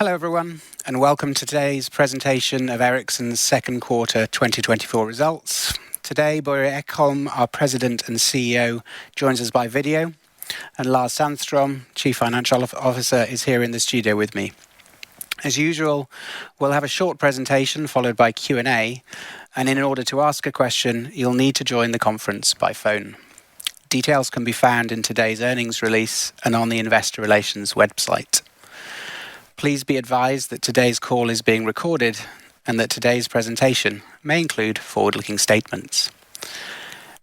Hello everyone, and welcome to today's presentation of Ericsson's second quarter 2024 results. Today, Börje Ekholm, our President and CEO, joins us by video, and Lars Sandström, Chief Financial Officer, is here in the studio with me. As usual, we'll have a short presentation followed by Q&A, and in order to ask a question, you'll need to join the conference by phone. Details can be found in today's earnings release and on the Investor Relations website. Please be advised that today's call is being recorded and that today's presentation may include forward-looking statements.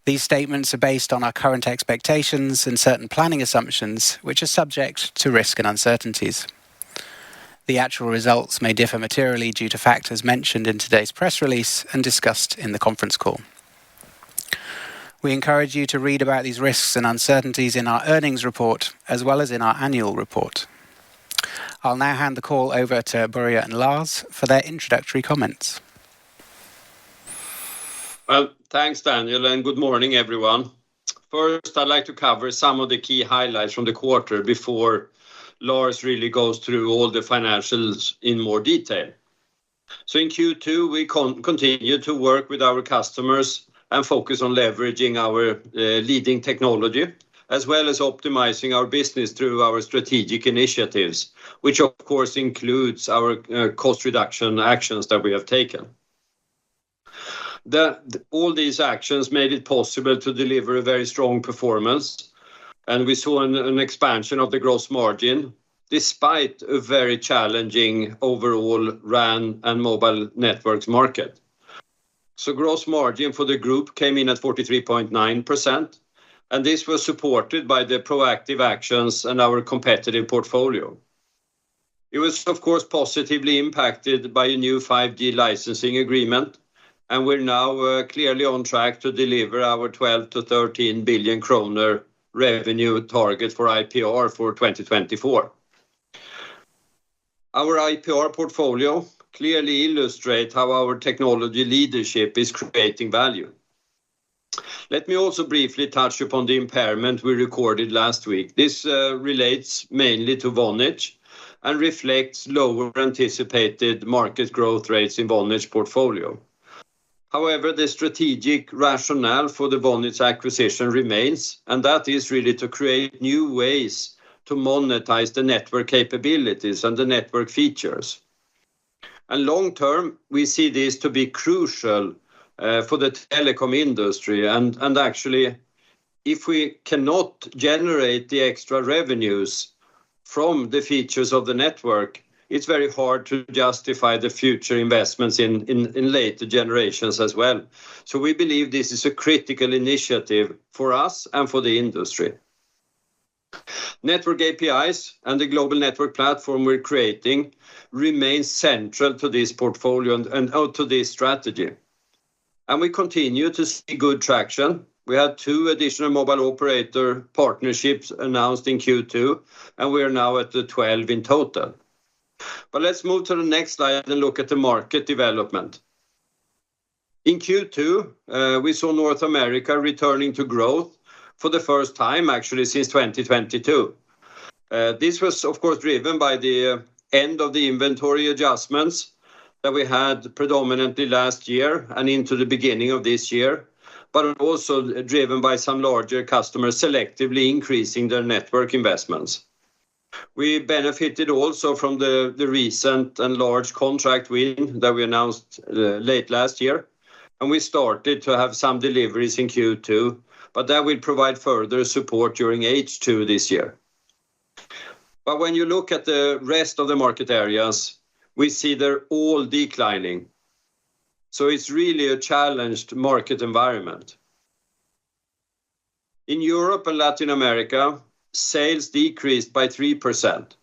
These statements are based on our current expectations and certain planning assumptions, which are subject to risk and uncertainties. The actual results may differ materially due to factors mentioned in today's press release and discussed in the conference call. We encourage you to read about these risks and uncertainties in our earnings report, as well as in our annual report. I'll now hand the call over to Börje and Lars for their introductory comments. Well, thanks, Daniel, and good morning, everyone. First, I'd like to cover some of the key highlights from the quarter before Lars really goes through all the financials in more detail. So in Q2, we continue to work with our customers and focus on leveraging our leading technology, as well as optimizing our business through our strategic initiatives, which of course includes our cost reduction actions that we have taken. All these actions made it possible to deliver a very strong performance, and we saw an expansion of the gross margin, despite a very challenging overall RAN and mobile networks market. So gross margin for the group came in at 43.9%, and this was supported by the proactive actions and our competitive portfolio. It was, of course, positively impacted by a new 5G licensing agreement, and we're now clearly on track to deliver our 12 to 13 billion kronor revenue target for IPR for 2024. Our IPR portfolio clearly illustrates how our technology leadership is creating value. Let me also briefly touch upon the impairment we recorded last week. This relates mainly to Vonage and reflects lower anticipated market growth rates in Vonage portfolio. However, the strategic rationale for the Vonage acquisition remains, and that is really to create new ways to monetize the network capabilities and the network features. And long term, we see this to be crucial for the telecom industry, and actually, if we cannot generate the extra revenues from the features of the network, it's very hard to justify the future investments in later generations as well. So we believe this is a critical initiative for us and for the industry. Network APIs and the global network platform we're creating remain central to this portfolio and to this strategy. And we continue to see good traction. We had 2 additional mobile operator partnerships announced in Q2, and we are now at the 12 in total. But let's move to the next slide and look at the market development. In Q2, we saw North America returning to growth for the first time, actually, since 2022. This was, of course, driven by the end of the inventory adjustments that we had predominantly last year and into the beginning of this year, but also driven by some larger customers selectively increasing their network investments. We benefited also from the recent and large contract win that we announced late last year, and we started to have some deliveries in Q2, but that will provide further support during H2 this year. But when you look at the rest of the market areas, we see they're all declining. So it's really a challenged market environment. In Europe and Latin America, sales decreased by 3%.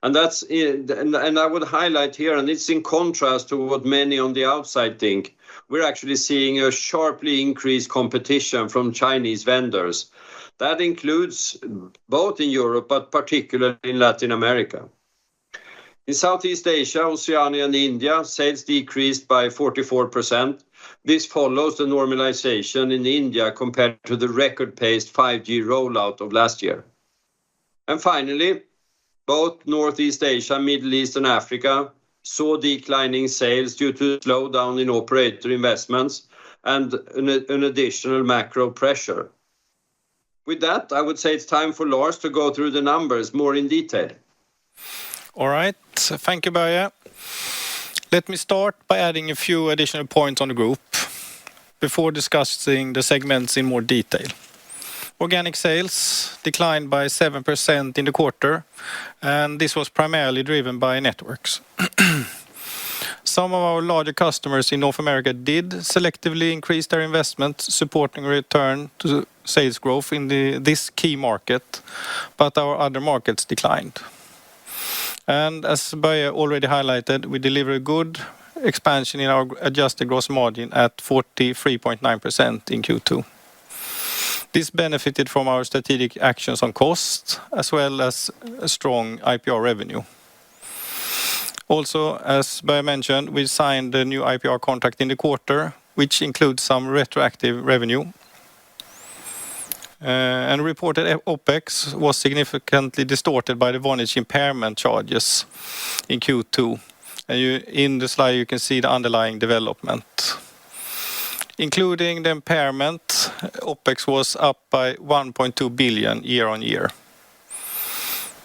And I would highlight here, and it's in contrast to what many on the outside think, we're actually seeing a sharply increased competition from Chinese vendors. That includes both in Europe, but particularly in Latin America. In Southeast Asia, Oceania and India, sales decreased by 44%. This follows the normalization in India compared to the record-paced 5G rollout of last year. And finally, Both Northeast Asia, Middle East, and Africa saw declining sales due to slowdown in operator investments and an additional macro pressure. With that, I would say it's time for Lars to go through the numbers more in detail. All right, thank you, Börje. Let me start by adding a few additional points on the group before discussing the segments in more detail. Organic sales declined by 7% in the quarter, and this was primarily driven by networks. Some of our larger customers in North America did selectively increase their investment, supporting a return to sales growth in this key market, but our other markets declined. And as Börje already highlighted, we delivered a good expansion in our adjusted gross margin at 43.9% in Q2. This benefited from our strategic actions on cost, as well as a strong IPR revenue. Also, as Börje mentioned, we signed a new IPR contract in the quarter, which includes some retroactive revenue. And reported OPEX was significantly distorted by the Vonage impairment charges in Q2. And in the slide you can see the underlying development. Including the impairment, OPEX was up by 1.2 billion year on year.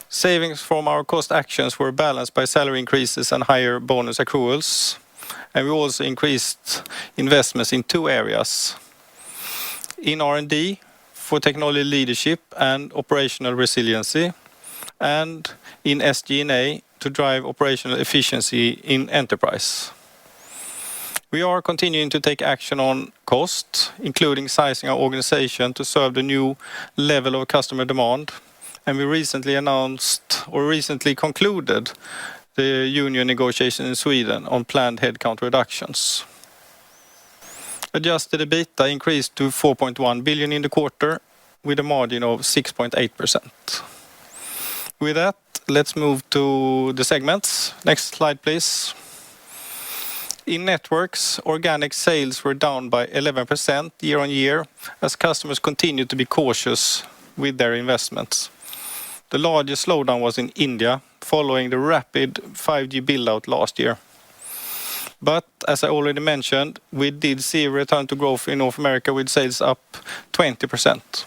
Savings from our cost actions were balanced by salary increases and higher bonus accruals. And we also increased investments in two areas. In R&D for technology leadership and operational resiliency, and in SG&A to drive operational efficiency in enterprise. We are continuing to take action on cost, including sizing our organization to serve the new level of customer demand. And we recently concluded the union negotiation in Sweden on planned headcount reductions. Adjusted EBITDA increased to 4.1 billion in the quarter with a margin of 6.8%. With that, let's move to the segments. Next slide, please. In networks, organic sales were down by 11% year on year as customers continued to be cautious with their investments. The largest slowdown was in India, following the rapid 5G build-out last year. But as I already mentioned, we did see a return to growth in North America with sales up 20%.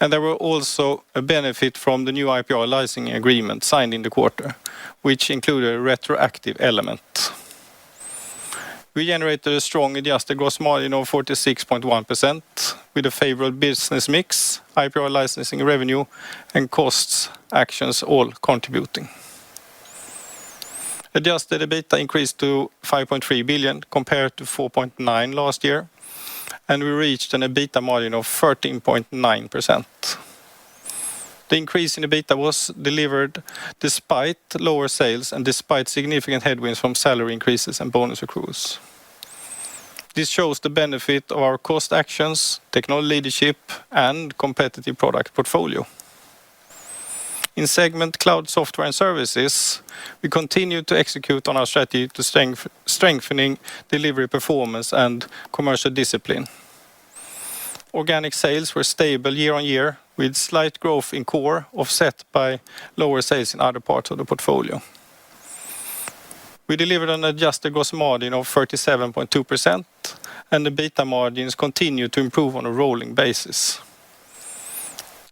And there were also a benefit from the new IPR licensing agreement signed in the quarter, which included a retroactive element. We generated a strong adjusted gross margin of 46.1% with a favorable business mix, IPR licensing revenue, and costs actions all contributing. Adjusted EBITDA increased to 5.3 billion compared to 4.9 last year, and we reached an EBITDA margin of 13.9%. The increase in EBITDA was delivered despite lower sales and despite significant headwinds from salary increases and bonus accruals. This shows the benefit of our cost actions, technology leadership, and competitive product portfolio. In segment Cloud Software and Services, we continue to execute on our strategy to strengthening delivery performance and commercial discipline. Organic sales were stable year on year with slight growth in core offset by lower sales in other parts of the portfolio. We delivered an adjusted gross margin of 37.2% and the EBITDA margins continue to improve on a rolling basis.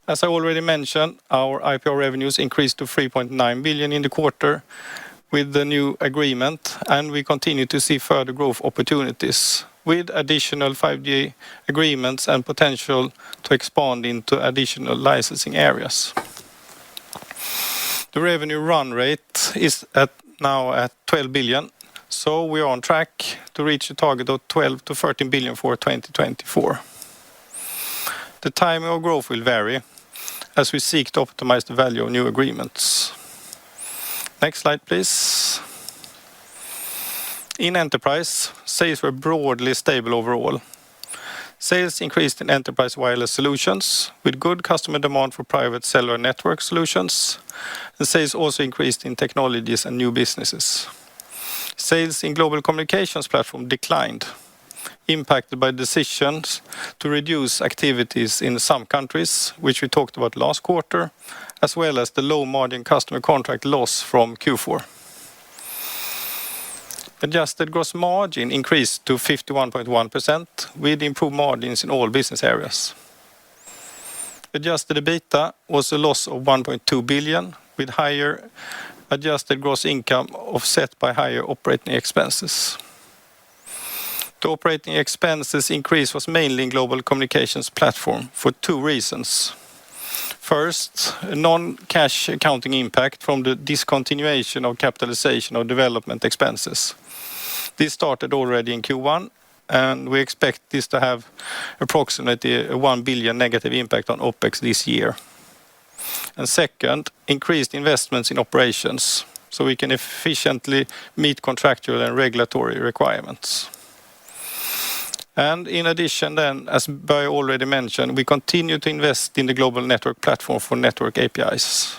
As I already mentioned, our IPR revenues increased to 3.9 billion in the quarter with the new agreement, and we continue to see further growth opportunities with additional 5G agreements and potential to expand into additional licensing areas. The revenue run rate is now at 12 billion, so we are on track to reach a target of 12 to 13 billion for 2024. The timing of growth will vary as we seek to optimize the value of new agreements. Next slide, please. In enterprise, sales were broadly stable overall. Sales increased in enterprise wireless solutions with good customer demand for private cellular network solutions, and sales also increased in technologies and new businesses. Sales in global communications platform declined, impacted by decisions to reduce activities in some countries, which we talked about last quarter, as well as the low-margin customer contract loss from Q4. Adjusted gross margin increased to 51.1% with improved margins in all business areas. Adjusted EBITDA was a loss of 1.2 billion, with higher adjusted gross income offset by higher operating expenses. The operating expenses increase was mainly in Global Communications Platform for two reasons. First, a non-cash accounting impact from the discontinuation of capitalization of development expenses. This started already in Q1, and we expect this to have approximately a 1 billion negative impact on OpEx this year. And second, increased investments in operations, so we can efficiently meet contractual and regulatory requirements. And in addition then, as Börje already mentioned, we continue to invest in the global network platform for network APIs.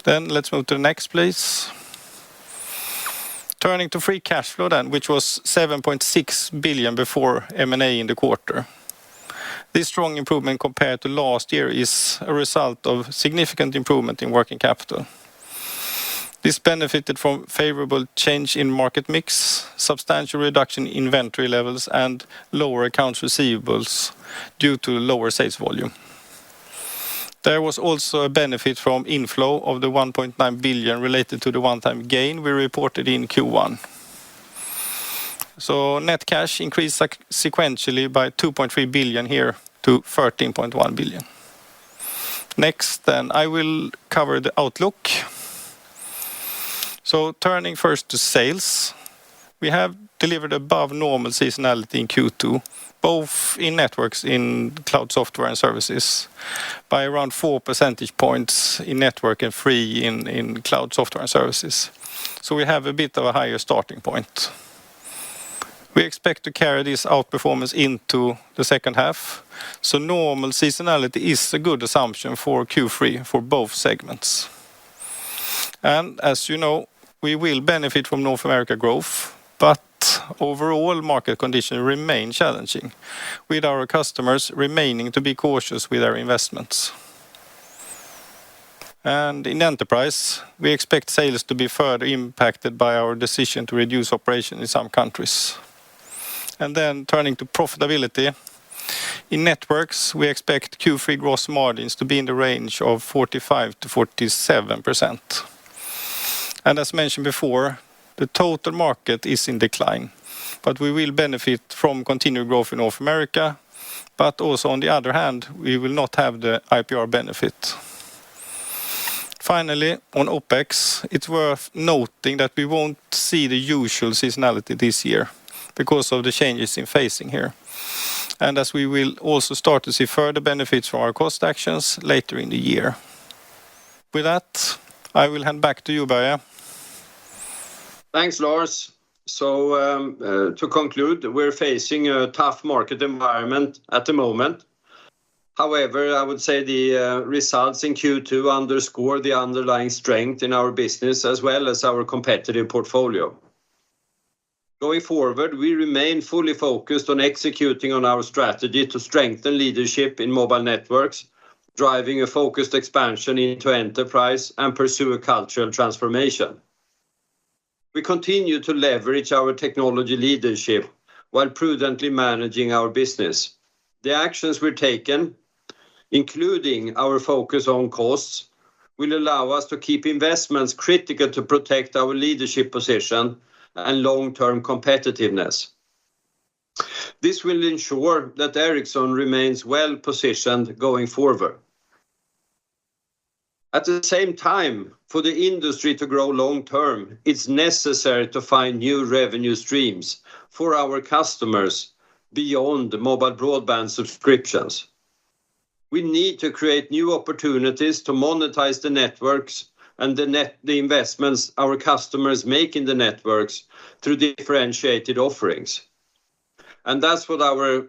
Then let's move to the next, please. Turning to free cash flow then, which was 7.6 billion before M&A in the quarter. This strong improvement compared to last year is a result of significant improvement in working capital. This benefited from favorable change in market mix, substantial reduction in inventory levels, and lower accounts receivables due to lower sales volume. There was also a benefit from inflow of the 1.9 billion related to the one-time gain we reported in Q1. So net cash increased sequentially by 2.3 billion here to 13.1 billion. Next, then I will cover the outlook. So turning first to sales, we have delivered above normal seasonality in Q2, both in networks, in cloud software and services, by around 4 percentage points in network and 3 in cloud software and services. So we have a bit of a higher starting point. We expect to carry this outperformance into the second half. So normal seasonality is a good assumption for Q3 for both segments. And as you know, we will benefit from North America growth, but overall market conditions remain challenging, with our customers remaining to be cautious with their investments. And in enterprise, we expect sales to be further impacted by our decision to reduce operation in some countries. And then turning to profitability, in networks, we expect Q3 gross margins to be in the range of 45 to 47%. And as mentioned before, the total market is in decline, but we will benefit from continued growth in North America, but also on the other hand, we will not have the IPR benefit. Finally, on OpEx, it's worth noting that we won't see the usual seasonality this year because of the changes in phasing here. And as we will also start to see further benefits from our cost actions later in the year. With that, I will hand back to you, Börje. Thanks, Lars. So to conclude, we're facing a tough market environment at the moment. However, I would say the results in Q2 underscore the underlying strength in our business as well as our competitive portfolio. Going forward, we remain fully focused on executing on our strategy to strengthen leadership in mobile networks, driving a focused expansion into enterprise and pursue a cultural transformation. We continue to leverage our technology leadership while prudently managing our business. The actions we're taking, including our focus on costs, will allow us to keep investments critical to protect our leadership position and long-term competitiveness. This will ensure that Ericsson remains well positioned going forward. At the same time, for the industry to grow long-term, it's necessary to find new revenue streams for our customers beyond mobile broadband subscriptions. We need to create new opportunities to monetize the networks and the investments our customers make in the networks through differentiated offerings. And that's what our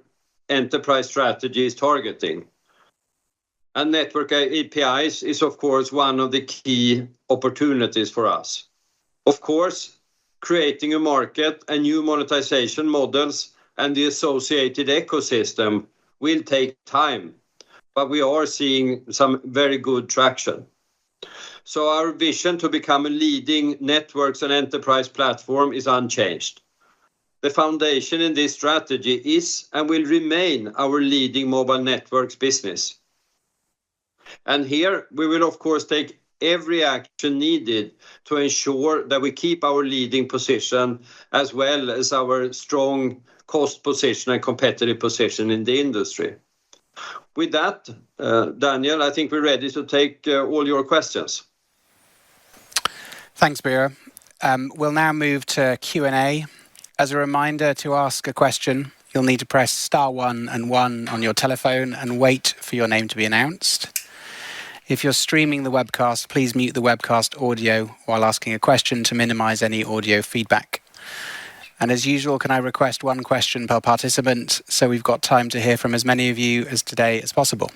enterprise strategy is targeting. And network APIs is, of course, one of the key opportunities for us. Of course, creating a market and new monetization models and the associated ecosystem will take time. but we are seeing some very good traction. So our vision to become a leading networks and enterprise platform is unchanged. The foundation in this strategy is and will remain our leading mobile networks business. And here we will of course take every action needed to ensure that we keep our leading position as well as our strong cost position and competitive position in the industry. With that, Daniel, I think we're ready to take all your questions. Thanks, Bira. We'll now move to Q&A. As a reminder, to ask a question, you'll need to press star 1 and 1 on your telephone and wait for your name to be announced. If you're streaming the webcast, please mute the webcast audio while asking a question to minimize any audio feedback. And as usual, can I request one question per participant so we've got time to hear from as many of you as today as possible?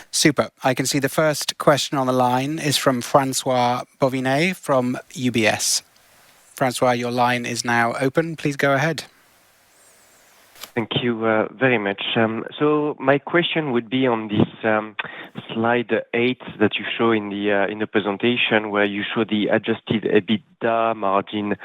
Super. I can see the first question on the line is from Francois Bovinet from UBS. Francois, your line is now open. Please go ahead. Thank you very much. So my question would be on this slide 8 that you show in the presentation, where you show the adjusted EBITDA margin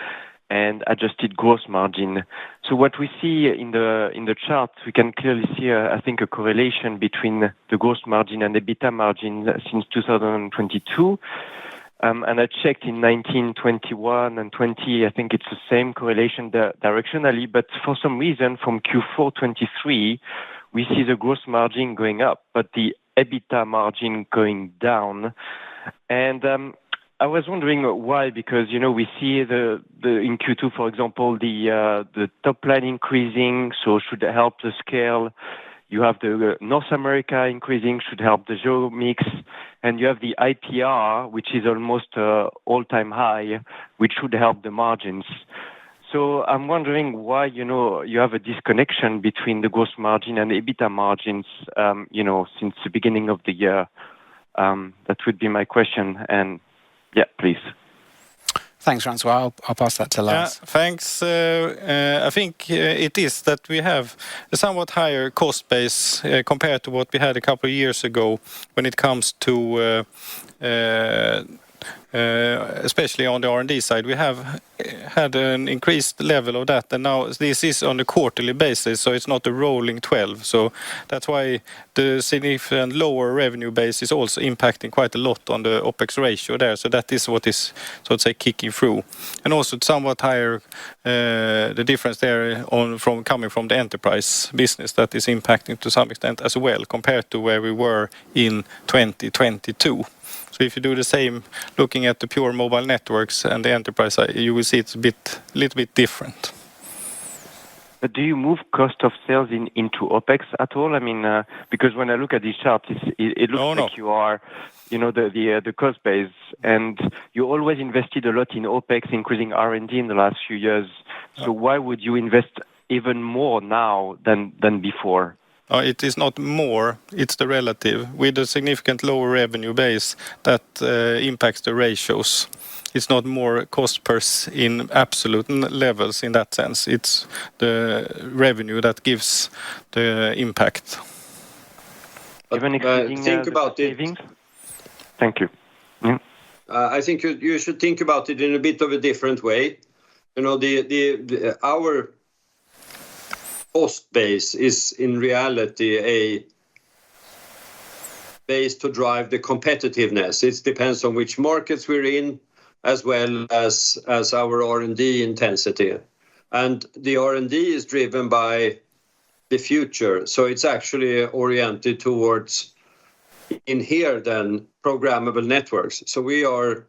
and adjusted gross margin. So what we see in the chart, we can clearly see, I think, a correlation between the gross margin and EBITDA margin since 2022. And I checked in 19, 21, and 20. I think it's the same correlation directionally, but for some reason, from Q4 23, we see the gross margin going up, but the EBITDA margin going down. And I was wondering why, because we see the in Q2, for example, the top line increasing, so should help the scale. You have the North America increasing, should help the geo mix, and you have the IPR, which is almost all-time high, which should help the margins. So I'm wondering why you have a disconnection between the gross margin and the EBITDA margins, since the beginning of the year. That would be my question, and yeah, please. Thanks, Francois. I'll pass that to Lars. Thanks. I think it is that we have a somewhat higher cost base compared to what we had a couple of years ago when it comes to especially on the R&D side. We have had an increased level of that, and now this is on a quarterly basis, so it's not a rolling 12. So that's why the significant lower revenue base is also impacting quite a lot on the OPEX ratio there. So that is what is, so to say, kicking through. And also somewhat higher the difference there coming from the enterprise business that is impacting to some extent as well compared to where we were in 2022. So if you do the same, looking at the pure mobile networks and the enterprise, you will see it's a little bit different. But do you move cost of sales into OPEX at all? I mean, because when I look at this chart, it looks like you are, the cost base, and you always invested a lot in OPEX, including R&D in the last few years. So why would you invest even more now than before? It is not more, it's the relative. With a significant lower revenue base that impacts the ratios. It's not more cost per in absolute levels in that sense. It's the revenue that gives the impact. Even excluding think about savings? Thank you. Yeah. I think you should think about it in a bit of a different way. Our cost base is in reality a base to drive the competitiveness. It depends on which markets we're in, as well as our R&D intensity. And the R&D is driven by the future. So it's actually oriented towards, in here then, programmable networks. So we are,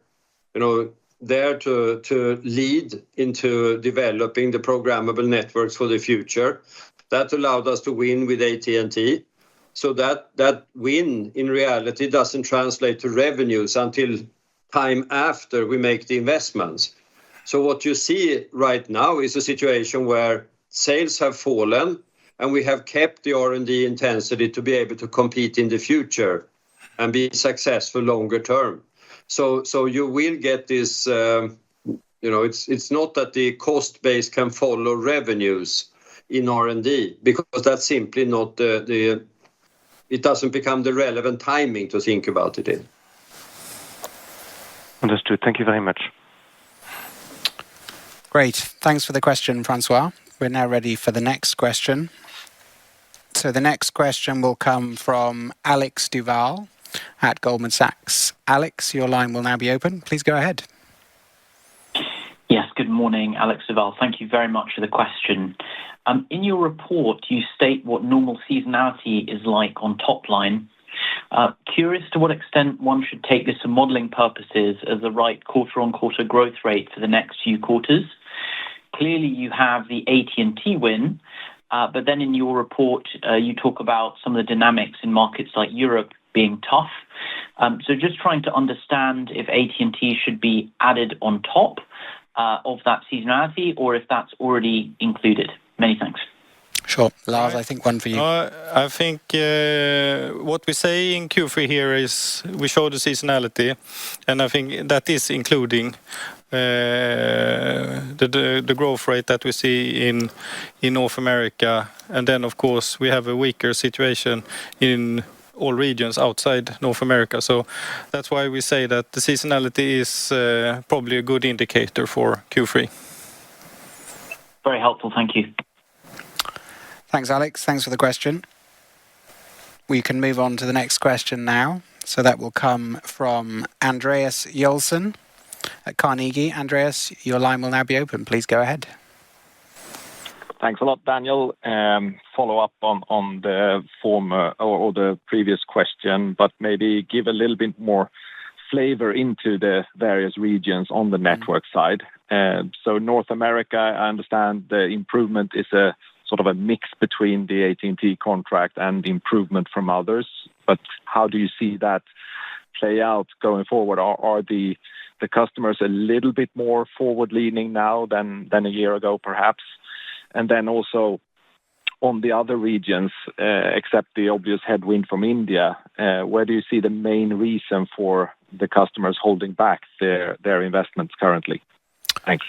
there to lead into developing the programmable networks for the future. That allowed us to win with AT&T. So that win in reality doesn't translate to revenues until time after we make the investments. So what you see right now is a situation where sales have fallen and we have kept the R&D intensity to be able to compete in the future and be successful longer term. So you will get this it's not that the cost base can follow revenues in R&D, because that's simply not it doesn't become the relevant timing to think about it in. Understood. Thank you very much. Great. Thanks for the question, Francois. We're now ready for the next question. So the next question will come from Alex Duval at Goldman Sachs. Alex, your line will now be open. Please go ahead. Yes, good morning, Alex Duval. Thank you very much for the question. In your report, you state what normal seasonality is like on top line. Curious to what extent one should take this for modelling purposes as the right quarter-on-quarter growth rate for the next few quarters. Clearly, you have the AT&T win, but then in your report, you talk about some of the dynamics in markets like Europe being tough. So just trying to understand if AT&T should be added on top of that seasonality, or if that's already included. Many thanks. Sure. Lars, I think one for you. I think what we say in Q3 here is we show the seasonality, and I think that is including the growth rate that we see in North America. And then, of course, we have a weaker situation in all regions outside North America. So that's why we say that the seasonality is probably a good indicator for Q3. Very helpful. Thank you. Thanks, Alex. Thanks for the question. We can move on to the next question now. So that will come from Andreas Jolson at Carnegie. Andreas, your line will now be open. Please go ahead. Thanks a lot, Daniel. Follow up on the former or the previous question, but maybe give a little bit more flavor into the various regions on the network side. So North America, I understand the improvement is a sort of a mix between the AT&T contract and improvement from others. But how do you see that play out going forward? Are the customers a little bit more forward-leaning now than a year ago, perhaps? And then also on the other regions, except the obvious headwind from India, where do you see the main reason for the customers holding back their investments currently? Thanks.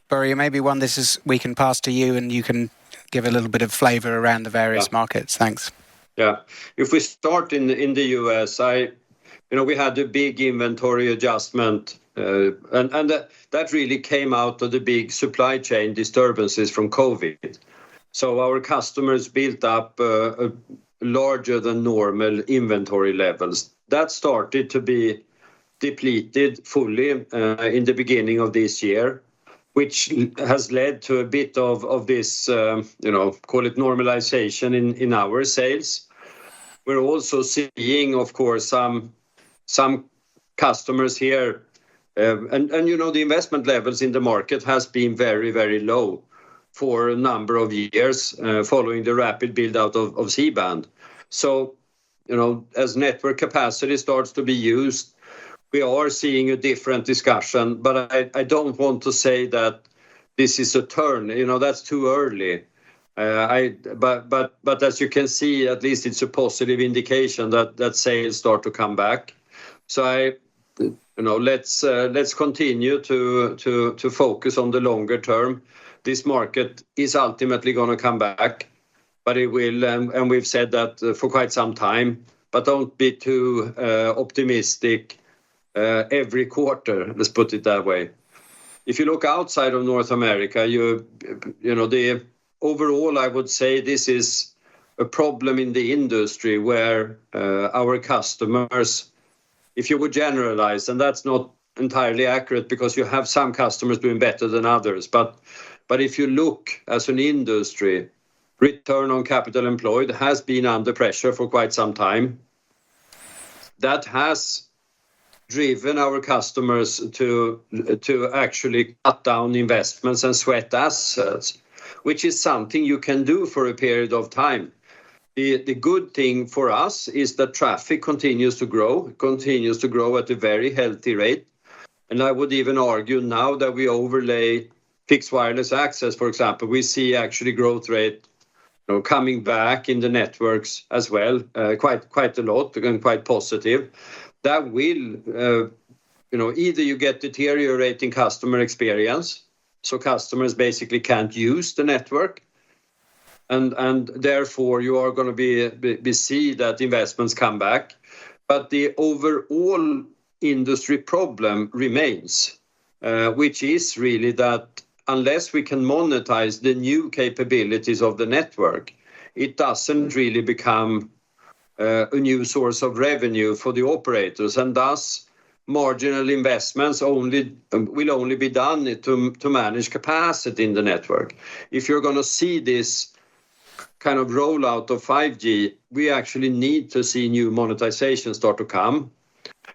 Börje, maybe one we can pass to you, and you can give a little bit of flavor around the various markets. Thanks. Yeah. If we start in the US, we had a big inventory adjustment, and that really came out of the big supply chain disturbances from COVID. So our customers built up a larger than normal inventory levels. That started to be depleted fully in the beginning of this year, which has led to a bit of this, call it normalization in our sales. We're also seeing, of course, some customers here, and the investment levels in the market has been very, very low for a number of years following the rapid build out of C-band. So, as network capacity starts to be used, we are seeing a different discussion, but I don't want to say that this is a turn. That's too early. But as you can see, at least it's a positive indication that sales start to come back. So let's continue to focus on the longer term. This market is ultimately going to come back, but it will, and we've said that for quite some time. But don't be too optimistic every quarter. Let's put it that way. If you look outside of North America, the overall, I would say this is a problem in the industry where our customers, if you would generalize, and that's not entirely accurate because you have some customers doing better than others, but if you look as an industry, return on capital employed has been under pressure for quite some time. That has driven our customers to actually cut down investments and sweat assets, which is something you can do for a period of time. The good thing for us is that traffic continues to grow at a very healthy rate. And I would even argue now that we overlay fixed wireless access, for example, we see actually growth rate coming back in the networks as well, quite a lot, and quite positive. That will, either you get deteriorating customer experience, so customers basically can't use the network, and therefore you are going to be see that investments come back. But the overall industry problem remains, which is really that unless we can monetize the new capabilities of the network, it doesn't really become a new source of revenue for the operators, and thus marginal investments will only be done to manage capacity in the network. If you're going to see this kind of rollout of 5G, we actually need to see new monetization start to come.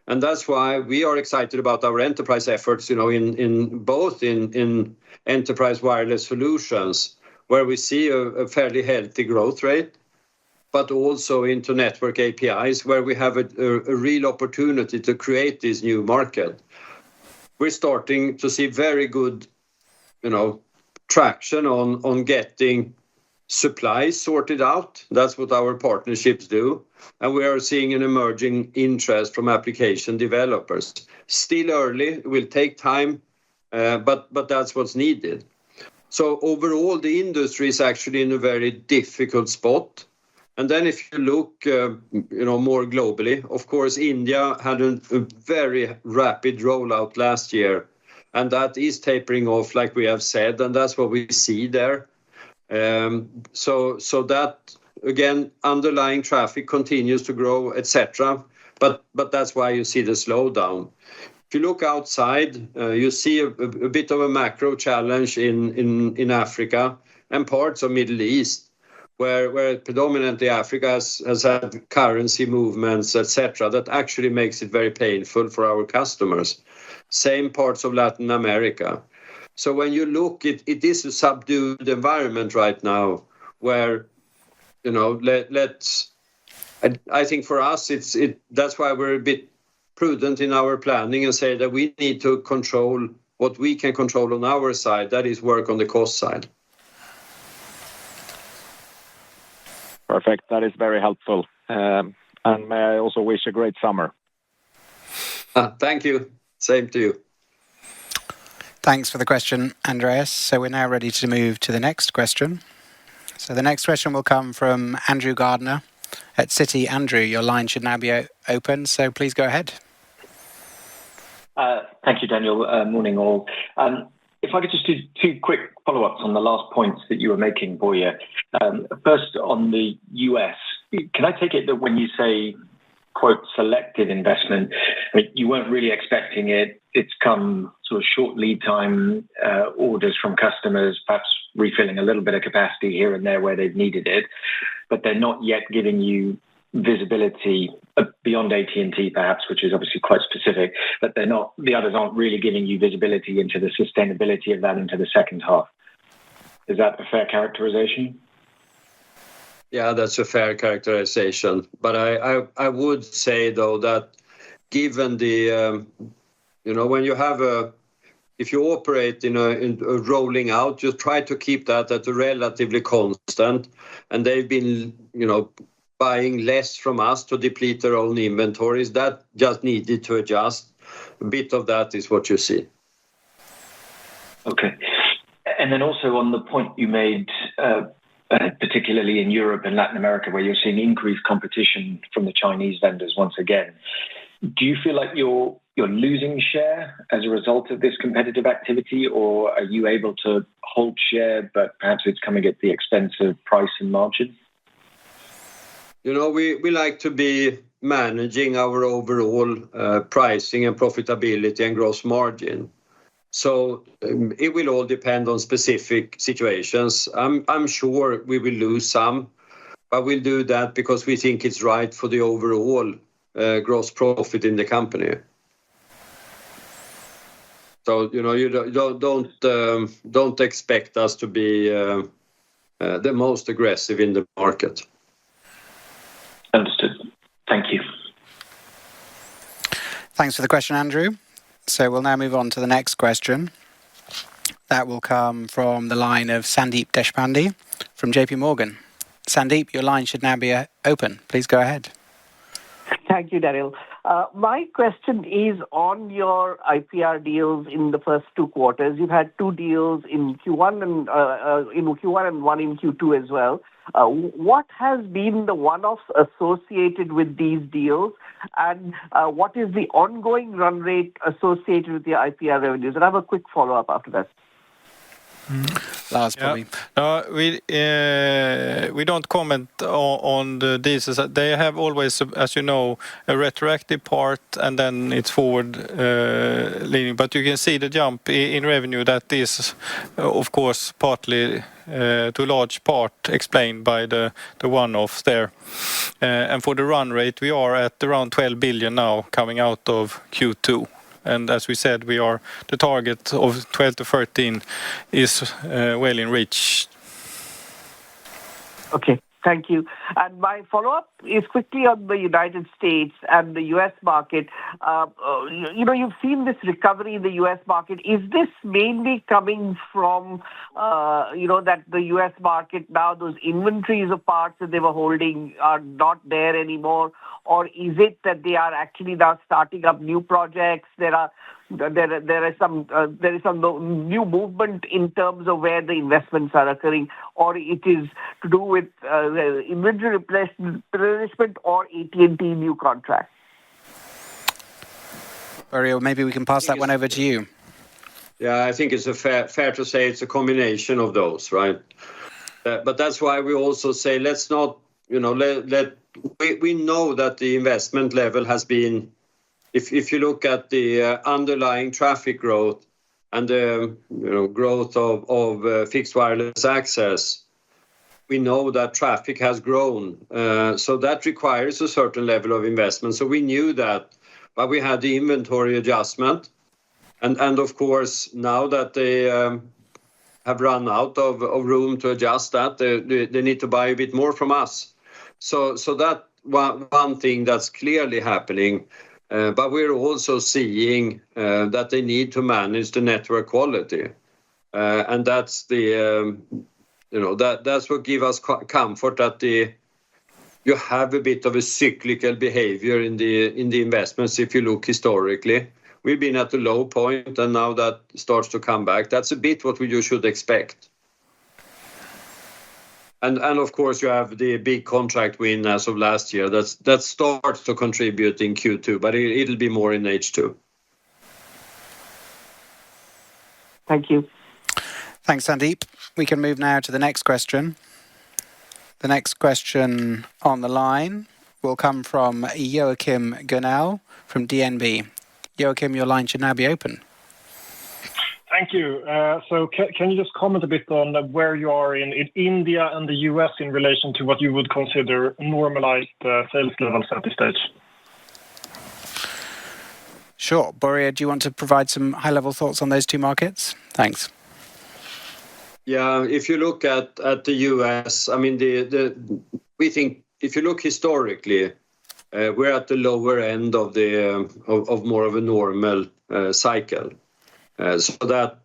And that's why we are excited about our enterprise efforts, in both in enterprise wireless solutions, where we see a fairly healthy growth rate, but also into network APIs, where we have a real opportunity to create this new market. We're starting to see very good, traction on getting supply sorted out. That's what our partnerships do. And we are seeing an emerging interest from application developers. Still early, it will take time, but that's what's needed. So overall, the industry is actually in a very difficult spot. And then if you look, more globally, of course, India had a very rapid rollout last year, and that is tapering off, like we have said, and that's what we see there. So that, again, underlying traffic continues to grow, etc. But that's why you see the slowdown. If you look outside, you see a bit of a macro challenge in Africa and parts of Middle East, where predominantly Africa has had currency movements, etc., that actually makes it very painful for our customers. Same parts of Latin America. So when you look, it is a subdued environment right now, where, I think for us, that's why we're a bit prudent in our planning and say that we need to control what we can control on our side, that is work on the cost side. Perfect. That is very helpful. And may I also wish a great summer. Thank you. Same to you. Thanks for the question, Andreas. So we're now ready to move to the next question. So the next question will come from Andrew Gardner at Citi. Andrew, your line should now be open, so please go ahead. Thank you, Daniel. Morning, all. If I could just do two quick follow-ups on the last points that you were making, Börje. First, on the US, can I take it that when you say, quote, selective investment, you weren't really expecting it, it's come sort of short lead time orders from customers, perhaps refilling a little bit of capacity here and there where they've needed it, but they're not yet giving you visibility beyond AT&T perhaps, which is obviously quite specific, but the others aren't really giving you visibility into the sustainability of that into the second half. Is that a fair characterization? Yeah, that's a fair characterization. But I would say, though, that given the, when you have if you operate in a rolling out, just try to keep that at a relatively constant. And they've been, buying less from us to deplete their own inventories. That just needed to adjust. A bit of that is what you see. Okay. And then also on the point you made, particularly in Europe and Latin America, where you're seeing increased competition from the Chinese vendors once again, do you feel like you're losing share as a result of this competitive activity, or are you able to hold share, but perhaps it's coming at the expense of price and margin? We like to be managing our overall pricing and profitability and gross margin. So it will all depend on specific situations. I'm sure we will lose some, but we'll do that because we think it's right for the overall gross profit in the company. So you don't expect us to be the most aggressive in the market. Understood. Thank you. Thanks for the question, Andrew. So we'll now move on to the next question. That will come from the line of Sandeep Deshpande from JP Morgan. Sandeep, your line should now be open. Please go ahead. Thank you, Daniel. My question is on your IPR deals in the first 2 quarters. You've had 2 deals in Q1 and one in Q2 as well. What has been the one-offs associated with these deals, and what is the ongoing run rate associated with the IPR revenues? And I have a quick follow-up after that. Lars, probably. We don't comment on the deals. They have always, as you know, a retroactive part, and then it's forward leaning. But you can see the jump in revenue. That is, of course, partly to a large part explained by the one-offs there. And for the run rate, we are at around 12 billion now coming out of Q2. And as we said, the target of 12 to 13 is well in reach. Okay, thank you. And my follow-up is quickly on the United States and the U.S. market. You've seen this recovery in the U.S. market. Is this mainly coming from, that the U.S. market now, those inventories of parts that they were holding are not there anymore? Or is it that they are actually now starting up new projects? There is some new movement in terms of where the investments are occurring, or it is to do with inventory replenishment or AT&T new contracts? Börje, maybe we can pass that one over to you. Yeah, I think it's fair to say it's a combination of those, right? But that's why we also say let's not, we know that the investment level has been, if you look at the underlying traffic growth and the growth of fixed wireless access, we know that traffic has grown. So that requires a certain level of investment. So we knew that, but we had the inventory adjustment. And of course, now that they have run out of room to adjust that, they need to buy a bit more from us. So that one thing that's clearly happening. But we're also seeing that they need to manage the network quality. And that's that's what gives us comfort that you have a bit of a cyclical behavior in the investments. If you look historically, we've been at a low point, and now that starts to come back. That's a bit what you should expect. And of course, you have the big contract win as of last year. That starts to contribute in Q2, but it'll be more in H2. Thank you. Thanks, Sandeep. We can move now to the next question. The next question on the line will come from Joachim Gunell from DNB. Joachim, your line should now be open. Thank you. So can you just comment a bit on where you are in India and the US in relation to what you would consider normalized sales levels at this stage? Sure. Börje, do you want to provide some high-level thoughts on those 2 markets? Thanks. Yeah, if you look at the US, I mean, we think if you look historically, we're at the lower end of more of a normal cycle. So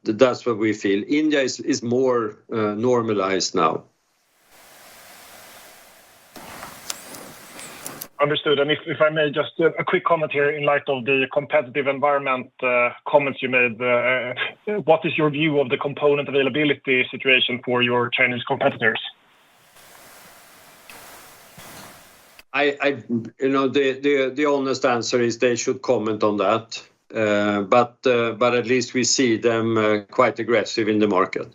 that's what we feel. India is more normalized now. Understood. And if I may, just a quick comment here in light of the competitive environment comments you made. What is your view of the component availability situation for your Chinese competitors? The honest answer is they should comment on that. But at least we see them quite aggressive in the market.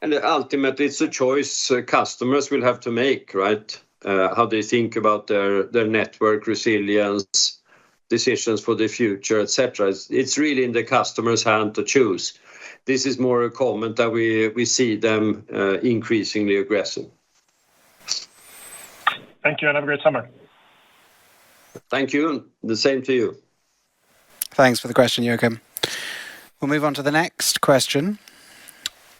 And ultimately, it's a choice customers will have to make, right? How they think about their network resilience, decisions for the future, etc. It's really in the customer's hand to choose. This is more a comment that we see them increasingly aggressive. Thank you, and have a great summer. Thank you. The same to you. Thanks for the question, Joachim. We'll move on to the next question,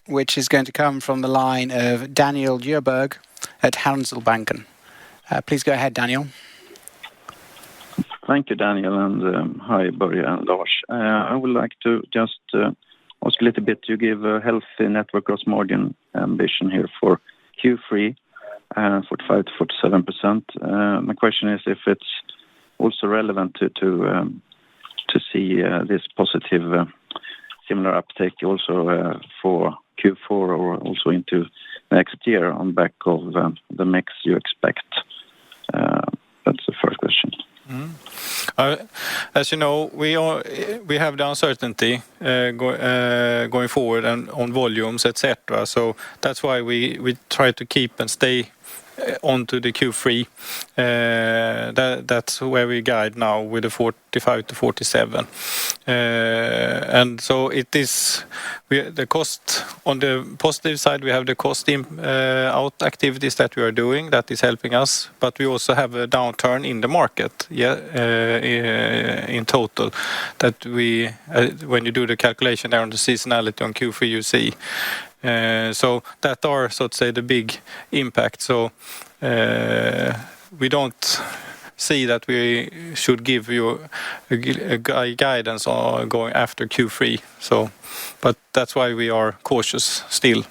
which is going to come from the line of Daniel Djurberg at Handelsbanken. Please go ahead, Daniel. Thank you, Daniel, and hi, Börje and Lars. I would like to just ask a little bit. You give a healthy network gross margin ambition here for Q3. 45 to 47%. My question is if it's also relevant to see this positive similar uptake also for Q4 or also into next year on back of the mix you expect. That's the first question. As you know, we have the uncertainty going forward and on volumes, etc. So that's why we try to keep and stay onto the Q3. That's where we guide now with the 45 to 47. And so it is the cost on the positive side. We have the cost out activities that we are doing that is helping us, but we also have a downturn in the market. In total, that when you do the calculation there on the seasonality on Q3, you see. So that are, so to say, the big impact. So we don't see that we should give you a guidance on going after Q3. So, but that's why we are cautious still.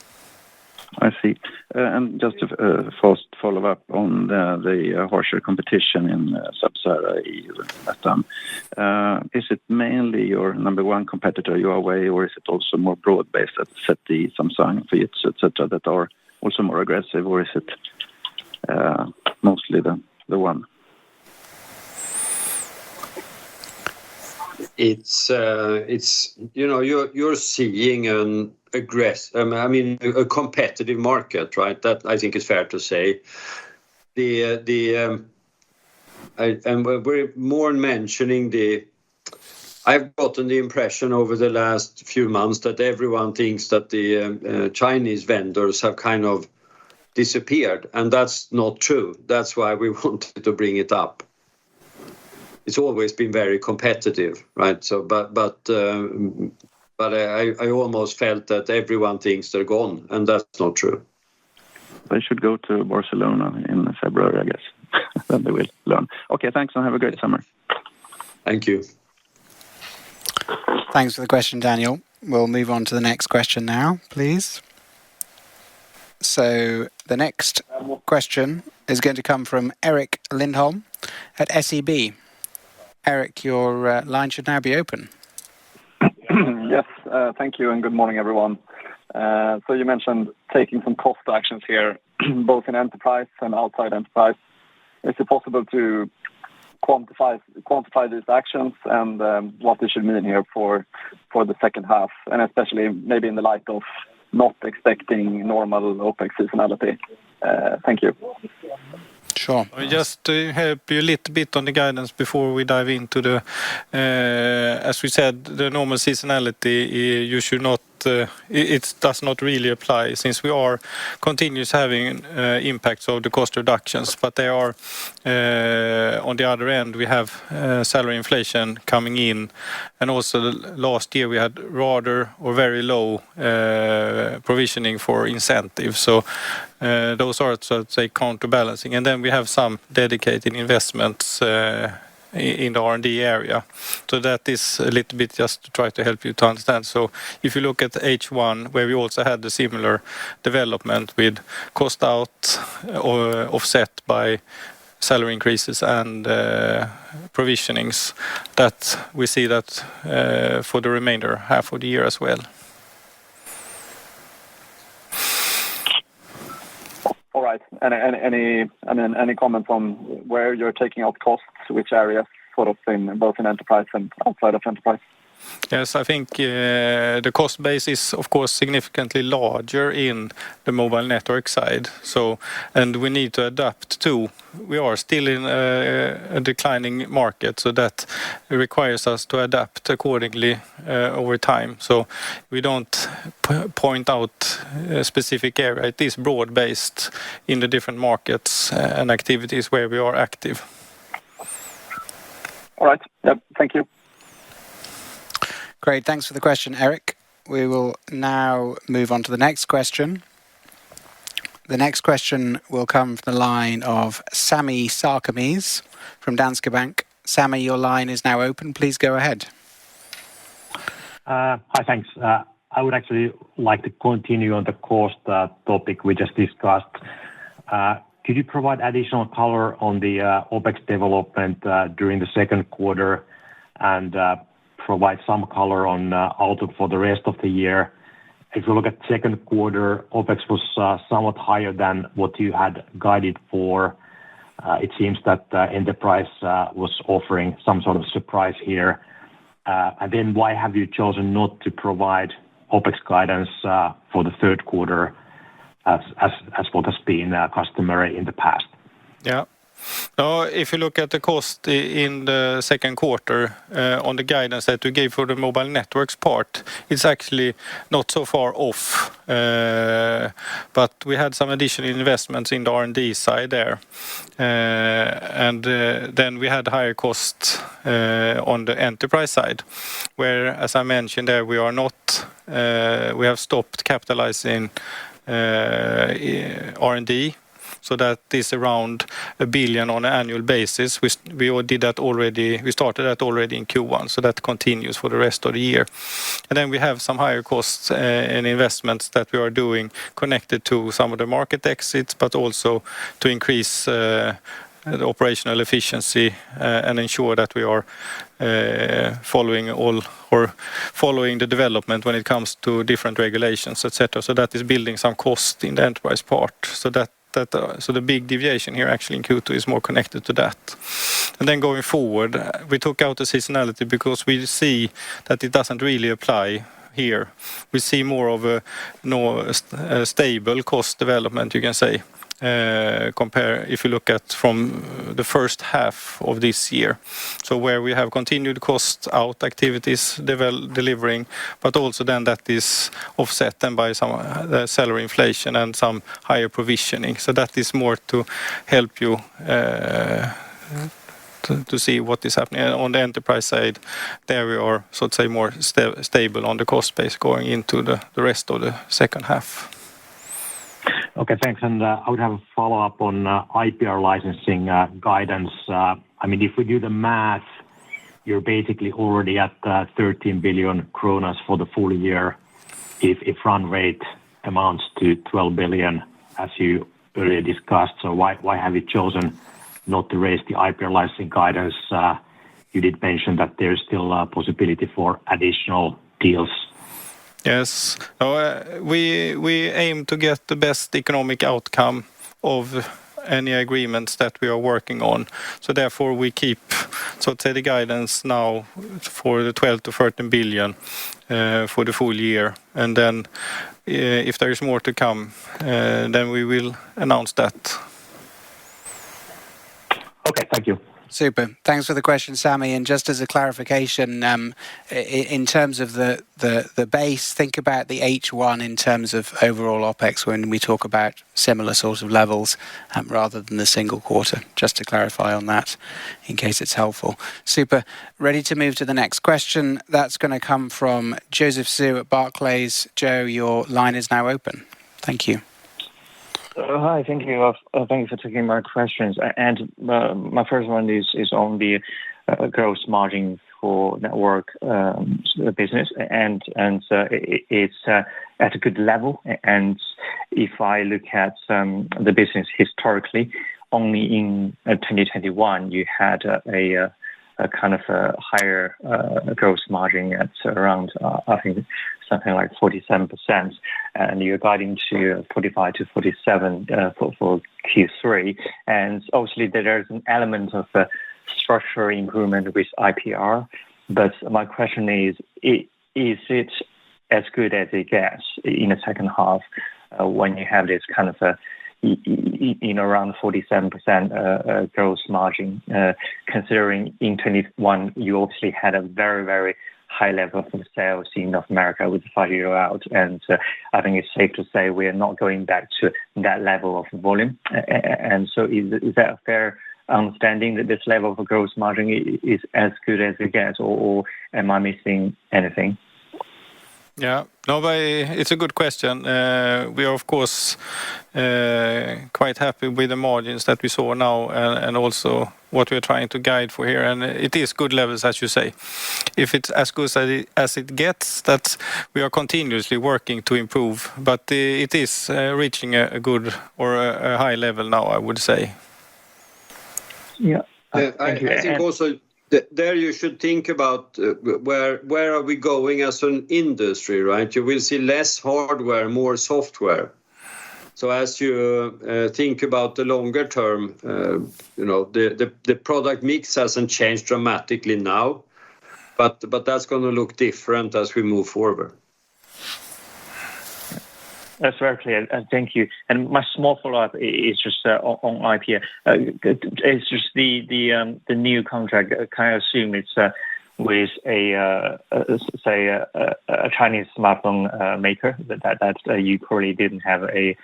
I see. And just a fast follow-up on the harsher competition in sub-Saharan Latam. Is it mainly your number one competitor, Huawei, or is it also more broad-based at ZTE, Samsung, Fujitsu, etc., that are also more aggressive, or is it mostly the one? It's you're seeing an a competitive market, right? That I think is fair to say. And we're more mentioning I've gotten the impression over the last few months that everyone thinks that the Chinese vendors have kind of disappeared, and that's not true. That's why we wanted to bring it up. It's always been very competitive, right? So, but I almost felt that everyone thinks they're gone, and that's not true. They should go to Barcelona in February, I guess. Then they will learn. Okay, thanks, and have a great summer. Thank you. Thanks for the question, Daniel. We'll move on to the next question now, please. So the next question is going to come from Eric Lindholm at SEB. Eric, your line should now be open. Yes, thank you, and good morning, everyone. So you mentioned taking some cost actions here, both in enterprise and outside enterprise. Is it possible to quantify these actions and what they should mean here for the second half, and especially maybe in the light of not expecting normal OPEX seasonality? Thank you. Sure. Just to help you a little bit on the guidance before we dive into the, as we said, the normal seasonality, you should not, it does not really apply since we are continuous having impacts of the cost reductions, but they are on the other end, we have salary inflation coming in, and also last year we had rather or very low provisioning for incentives. So those are, so to say, counterbalancing. And then we have some dedicated investments in the R&D area. So that is a little bit just to try to help you to understand. So if you look at H1, where we also had the similar development with cost out or offset by salary increases and provisionings, that we see that for the remainder half of the year as well. All right. And any comments on where you're taking out costs, which areas, sort of both in enterprise and outside of enterprise? Yes, I think the cost base is, of course, significantly larger in the mobile network side. So, and we need to adapt to. We are still in a declining market, so that requires us to adapt accordingly over time. So we don't point out a specific area. It is broad-based in the different markets and activities where we are active. All right. Yep. Thank you. Great, thanks for the question, Eric. We will now move on to the next question. The next question will come from the line of Sami Sarkamies from Danske Bank. Sami, your line is now open. Please go ahead. Hi, thanks. I would actually like to continue on the cost topic we just discussed. Could you provide additional color on the OpEx development during the second quarter and provide some color on outlook for the rest of the year? If you look at second quarter, OpEx was somewhat higher than what you had guided for. It seems that enterprise was offering some sort of surprise here. And then why have you chosen not to provide OpEx guidance for the third quarter as what has been customary in the past? Yeah. No, if you look at the cost in the second quarter, on the guidance that we gave for the mobile networks part, it's actually not so far off. But we had some additional investments in the R&D side there. And then we had higher costs on the enterprise side, where, as I mentioned there, we have stopped capitalizing R&D. So that is around 1 billion on an annual basis. We did that already. We started that already in Q1, so that continues for the rest of the year. And then we have some higher costs and investments that we are doing connected to some of the market exits, but also to increase the operational efficiency and ensure that we are following the development when it comes to different regulations, etc. So that is building some cost in the enterprise part. So the big deviation here actually in Q2 is more connected to that. And then going forward, we took out the seasonality because we see that it doesn't really apply here. We see more of a stable cost development, you can say, compare if you look at from the first half of this year. So where we have continued cost out activities delivering, but also then that is offset then by some salary inflation and some higher provisioning. So that is more to help you to see what is happening. On the enterprise side, there we are, so to say, more stable on the cost base going into the rest of the second half. Okay, thanks. And I would have a follow-up on IPR licensing guidance. I mean, if we do the math, you're basically already at 13 billion kronas for the full year if run rate amounts to 12 billion, as you earlier discussed. So why have you chosen not to raise the IPR licensing guidance? You did mention that there's still a possibility for additional deals. Yes. We aim to get the best economic outcome of any agreements that we are working on. So therefore we keep, so to say, the guidance now for the 12 to 13 billion for the full year. And then if there is more to come, then we will announce that. Okay, thank you. Super. Thanks for the question, Sami. And just as a clarification, in terms of the base, think about the H1 in terms of overall OPEX when we talk about similar sorts of levels rather than the single quarter, just to clarify on that in case it's helpful. Super. Ready to move to the next question. That's going to come from Joseph Zhou at Barclays. Joe, your line is now open. Thank you. Hi, thank you. Thank you for taking my questions. And my first one is on the gross margin for network business, and it's at a good level. And if I look at the business historically, only in 2021 you had a kind of a higher gross margin at around I think something like 47%, and you're guiding to 45 to 47 for Q3. And obviously there's an element of structural improvement with IPR, but my question is it as good as it gets in the second half when you have this kind of in around 47% gross margin, considering in 2021 you obviously had a very, very high level of sales in North America with the 5-year rollout, and I think it's safe to say we are not going back to that level of volume. And so is that a fair understanding that this level of gross margin is as good as it gets, or am I missing anything? Yeah, no, but it's a good question. We are, of course, quite happy with the margins that we saw now, and also what we're trying to guide for here, and it is good levels, as you say. If it's as good as it gets, that we are continuously working to improve, but it is reaching a good or a high level now, I would say. Yeah, I think also there you should think about where are we going as an industry, right? You will see less hardware, more software. So as you think about the longer term, the product mix hasn't changed dramatically now, but that's going to look different as we move forward. That's very clear. Thank you. And my small follow-up is just on IP. It's just the new contract. Can I assume it's with a Chinese smartphone maker that you probably didn't have a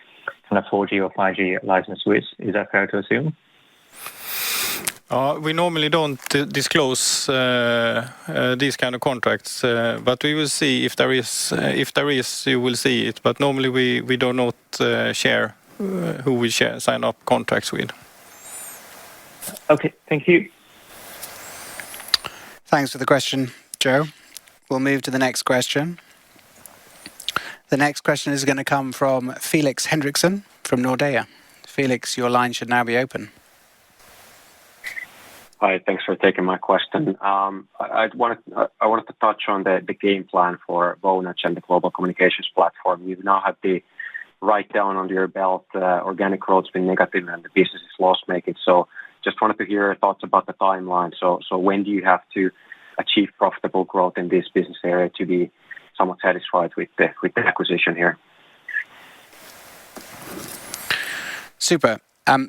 kind of 4G or 5G license with? Is that fair to assume? We normally don't disclose these kind of contracts, but we will see if there is. If there is, you will see it. But normally we do not share who we sign up contracts with. Okay, thank you. Thanks for the question, Joe. We'll move to the next question. The next question is going to come from Felix Henriksson from Nordea. Felix, your line should now be open. Hi, thanks for taking my question. I wanted to touch on the game plan for Vonage and the global communications platform. You now have the write down under your belt. Organic growth's been negative and the business is loss making. So just wanted to hear your thoughts about the timeline. So when do you have to achieve profitable growth in this business area to be somewhat satisfied with the acquisition here? Super.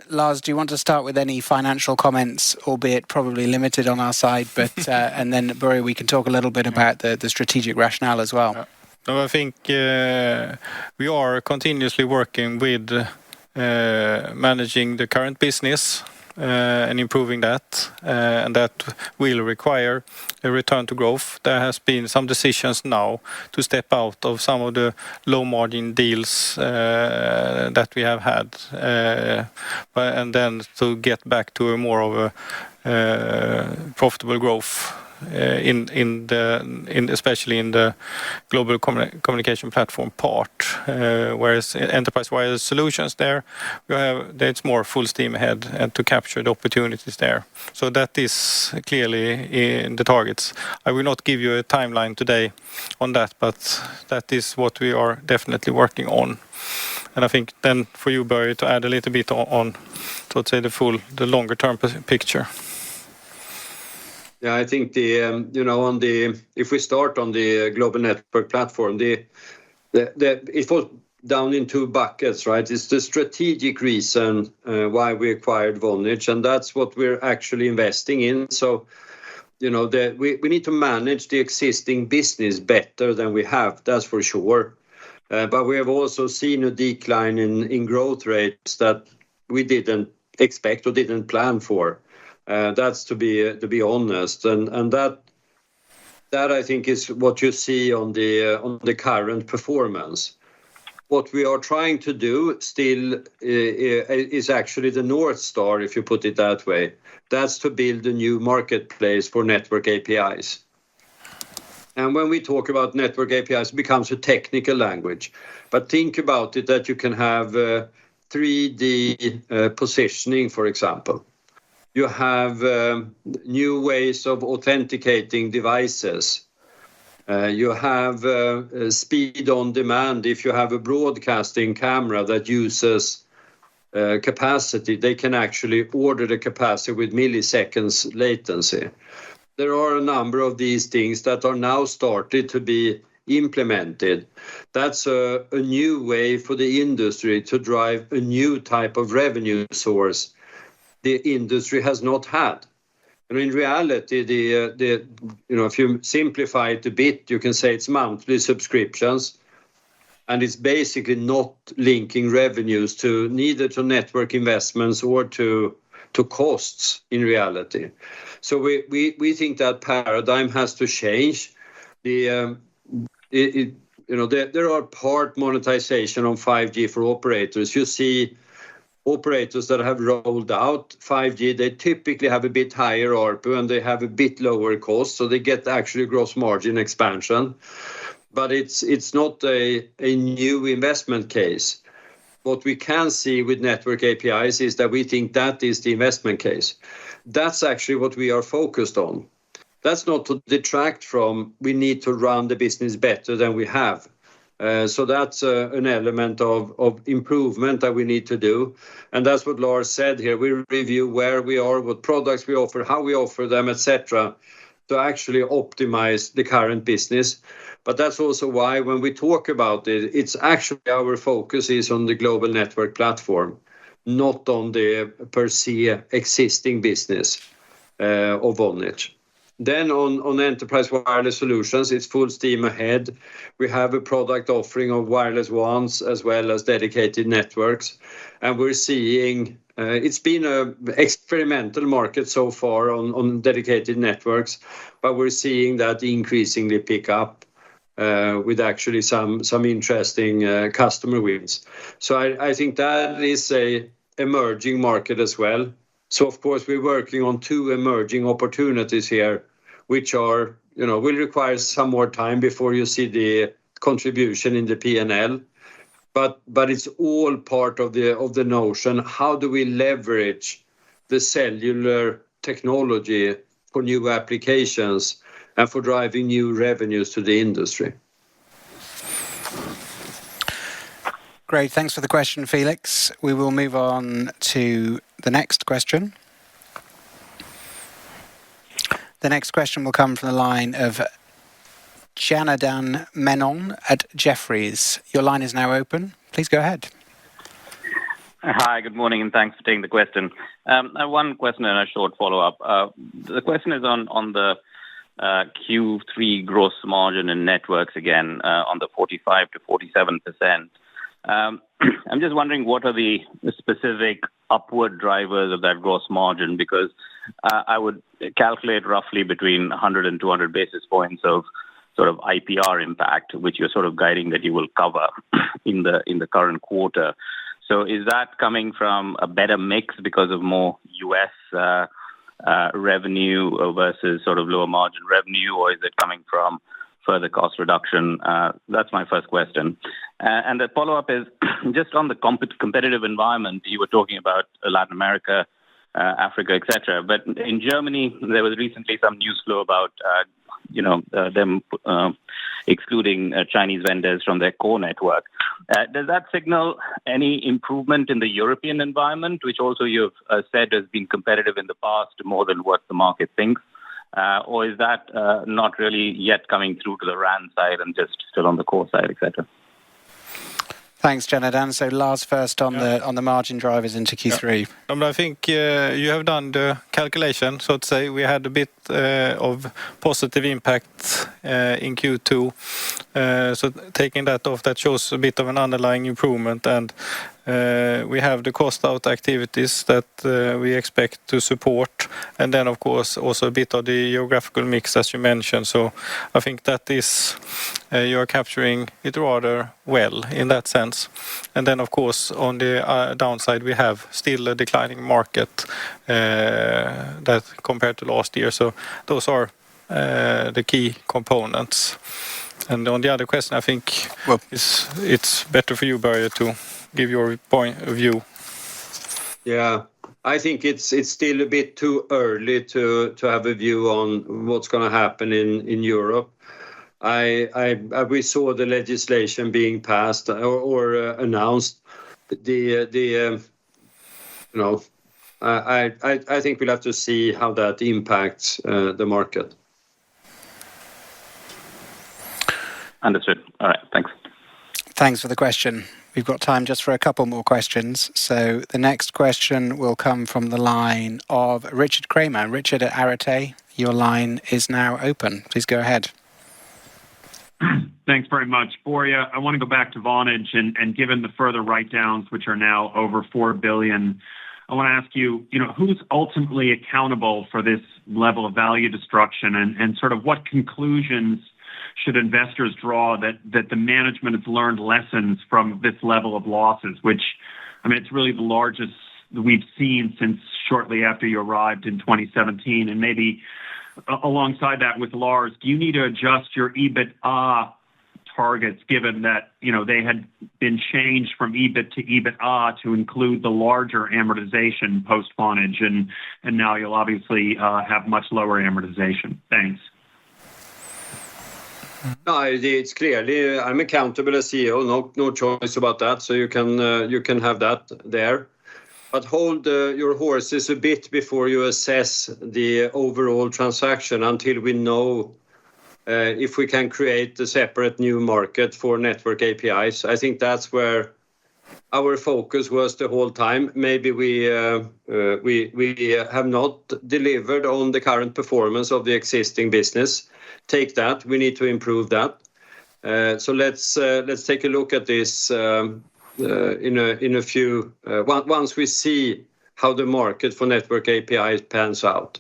Lars, do you want to start with any financial comments, albeit probably limited on our side, but and then Börje, we can talk a little bit about the strategic rationale as well. No, I think we are continuously working with managing the current business and improving that, and that will require a return to growth. There has been some decisions now to step out of some of the low margin deals that we have had, and then to get back to a more of a profitable growth especially in the global communication platform part, whereas enterprise wireless solutions it's more full steam ahead and to capture the opportunities there. So that is clearly in the targets. I will not give you a timeline today on that, but that is what we are definitely working on. And I think then for you, Börje, to add a little bit on, so to say, the longer term picture. Yeah, I think if we start on the global network platform, it was down in two buckets, right? It's the strategic reason why we acquired Vonage, and that's what we're actually investing in. So, we need to manage the existing business better than we have, that's for sure. But we have also seen a decline in growth rates that we didn't expect or didn't plan for. That's to be honest, and that I think is what you see on the current performance. What we are trying to do still is actually the North Star, if you put it that way. That's to build a new marketplace for network APIs. And when we talk about network APIs, it becomes a technical language. But think about it that you can have 3D positioning, for example. You have new ways of authenticating devices. You have speed on demand. If you have a broadcasting camera that uses capacity, they can actually order the capacity with milliseconds latency. There are a number of these things that are now started to be implemented. That's a new way for the industry to drive a new type of revenue source the industry has not had. And in reality, if you simplify it a bit, you can say it's monthly subscriptions, and it's basically not linking revenues to neither to network investments or to costs in reality. So we think that paradigm has to change. There are part monetization on 5G for operators. You see operators that have rolled out 5G, they typically have a bit higher ARPU and they have a bit lower cost, so they get actually gross margin expansion. But it's not a new investment case. What we can see with network APIs is that we think that is the investment case. That's actually what we are focused on. That's not to detract from we need to run the business better than we have. So that's an element of improvement that we need to do. And that's what Lars said here. We review where we are, what products we offer, how we offer them, etc., to actually optimize the current business. But that's also why when we talk about it, it's actually our focus is on the global network platform, not on the per se existing business of Vonage. Then on enterprise wireless solutions, it's full steam ahead. We have a product offering of wireless WANs as well as dedicated networks. And we're seeing, it's been an experimental market so far on dedicated networks, but we're seeing that increasingly pick up with actually some interesting customer wins. So I think that is a emerging market as well. So of course we're working on two emerging opportunities here, which are, will require some more time before you see the contribution in the P&L. But it's all part of the notion. How do we leverage the cellular technology for new applications and for driving new revenues to the industry? Great, thanks for the question, Felix. We will move on to the next question. The next question will come from the line of Janardan Menon at Jefferies. Your line is now open. Please go ahead. Hi, good morning, and thanks for taking the question. I have one question and a short follow-up. The question is on the Q3 gross margin in networks again, on the 45 to 47%. I'm just wondering what are the specific upward drivers of that gross margin, because I would calculate roughly between 100 and 200 basis points of sort of IPR impact, which you're sort of guiding that you will cover in the current quarter. So is that coming from a better mix because of more US revenue versus sort of lower margin revenue, or is it coming from further cost reduction? That's my first question. And the follow-up is just on the competitive environment. You were talking about Latin America, Africa, etc. But in Germany, there was recently some news flow about them excluding Chinese vendors from their core network. Does that signal any improvement in the European environment, which also you've said has been competitive in the past more than what the market thinks? Or is that not really yet coming through to the RAN side and just still on the core side, etc.? Thanks, Janardan. So Lars first on the margin drivers into Q3. Yeah. But I think you have done the calculation, so to say. We had a bit of positive impact in Q2. So taking that off, that shows a bit of an underlying improvement, and we have the cost out activities that we expect to support, and then of course also a bit of the geographical mix as you mentioned. So I think that is you are capturing it rather well in that sense. And then of course on the downside we have still a declining market that compared to last year. So those are the key components. And on the other question, I think it's better for you, Börje, to give your point of view. Yeah, I think it's still a bit too early to have a view on what's going to happen in Europe. We saw the legislation being passed or announced. I think we'll have to see how that impacts the market. Understood. All right, thanks. Thanks for the question. We've got time just for a couple more questions. So the next question will come from the line of Richard Kramer. Richard at Arete, your line is now open. Please go ahead. Thanks very much. Börje, I want to go back to Vonage, and given the further write-downs, which are now over 4 billion, I want to ask you, who's ultimately accountable for this level of value destruction, and sort of what conclusions should investors draw that the management has learned lessons from this level of losses, which I mean, it's really the largest we've seen since shortly after you arrived in 2017. And maybe alongside that with Lars, do you need to adjust your EBITDA targets given that, they had been changed from EBIT to EBITDA to include the larger amortization post-Vonage, and now you'll obviously have much lower amortization? Thanks. No, it's clearly I'm accountable as CEO. No choice about that. So you can have that there, but hold your horses a bit before you assess the overall transaction until we know if we can create a separate new market for network APIs. I think that's where our focus was the whole time. Maybe we have not delivered on the current performance of the existing business. Take that. We need to improve that. So let's take a look at this in a few once we see how the market for network APIs pans out.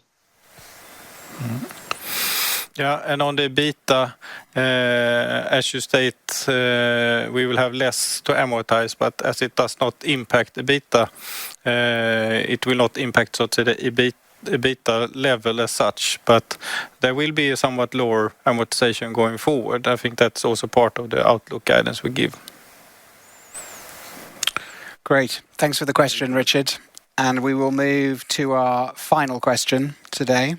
Yeah, and on the EBITDA, as you state, we will have less to amortize, but as it does not impact EBITDA, it will not impact so to the EBITDA level as such, but there will be a somewhat lower amortization going forward. I think that's also part of the outlook guidance we give. Great. Thanks for the question, Richard. And we will move to our final question today.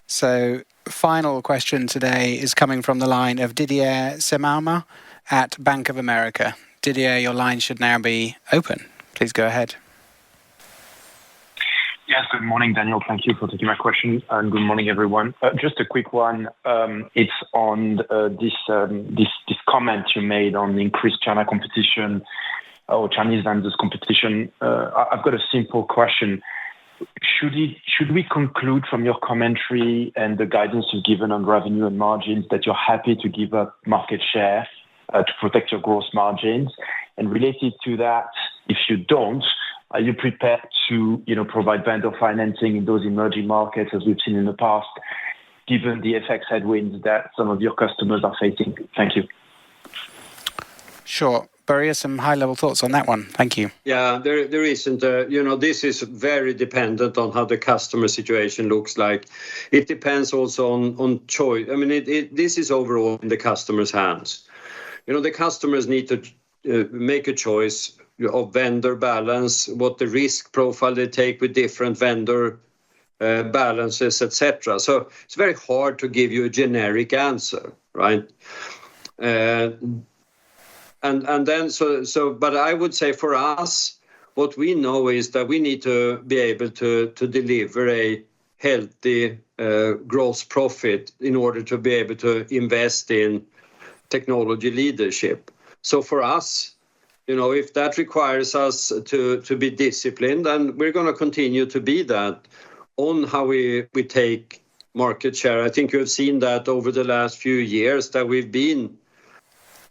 So, final question today is coming from the line of Didier Semauma at Bank of America. Didier, your line should now be open. Please go ahead. Yes, good morning, Daniel. Thank you for taking my question, and good morning, everyone. Just a quick one. It's on this comment you made on increased China competition or Chinese vendors competition. I've got a simple question. Should we conclude from your commentary and the guidance you've given on revenue and margins that you're happy to give up market share to protect your gross margins? And related to that, if you don't, are you prepared to provide vendor financing in those emerging markets as we've seen in the past, given the FX headwinds that some of your customers are facing? Thank you. Sure. Börje, some high-level thoughts on that one. Thank you. Yeah, there isn't. This is very dependent on how the customer situation looks like. It depends also on choice. I mean, this is overall in the customer's hands. The customers need to make a choice of vendor balance, what the risk profile they take with different vendor balances, etc. So it's very hard to give you a generic answer, right? And then but I would say for us, what we know is that we need to be able to deliver a healthy gross profit in order to be able to invest in technology leadership. So for us, if that requires us to be disciplined, then we're going to continue to be that on how we take market share. I think you have seen that over the last few years that we've been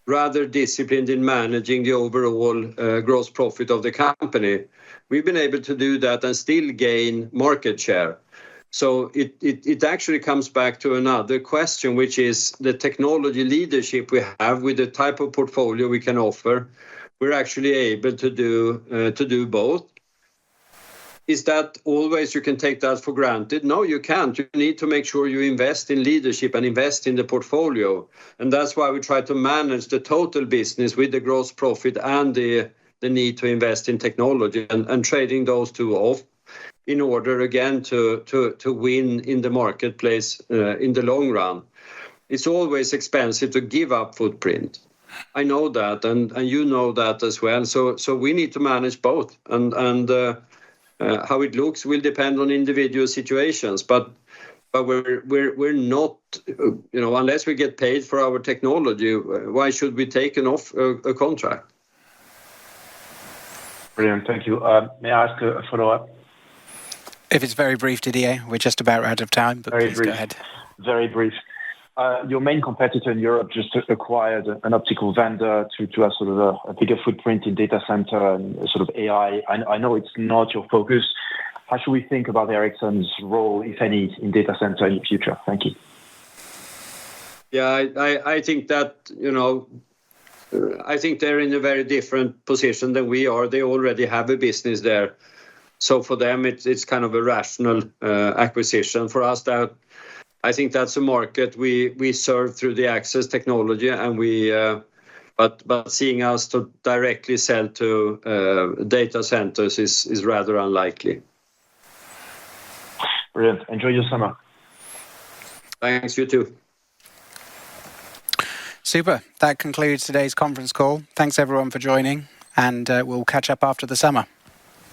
rather disciplined in managing the overall gross profit of the company. We've been able to do that and still gain market share. So it actually comes back to another question, which is the technology leadership we have with the type of portfolio we can offer. We're actually able to do both. Is that always you can take that for granted? No, you can't. You need to make sure you invest in leadership and invest in the portfolio. And that's why we try to manage the total business with the gross profit and the need to invest in technology and trading those two off in order, again, to win in the marketplace in the long run. It's always expensive to give up footprint. I know that, and you know that as well. So we need to manage both. And how it looks will depend on individual situations, but we're not, unless we get paid for our technology, why should we take off a contract? Brilliant, thank you. May I ask a follow-up? If it's very brief, Didier, we're just about out of time, but please go ahead. Very brief. Your main competitor in Europe just acquired an optical vendor to have sort of a bigger footprint in data center and sort of AI. I know it's not your focus. How should we think about Ericsson's role, if any, in data center in the future? Thank you. Yeah, I think that, I think they're in a very different position than we are. They already have a business there. So for them, it's kind of a rational acquisition. For us, I think that's a market we serve through the access technology, and but seeing us to directly sell to data centers is rather unlikely. Brilliant. Enjoy your summer. Thanks, you too. Super. That concludes today's conference call. Thanks everyone for joining, and we'll catch up after the summer.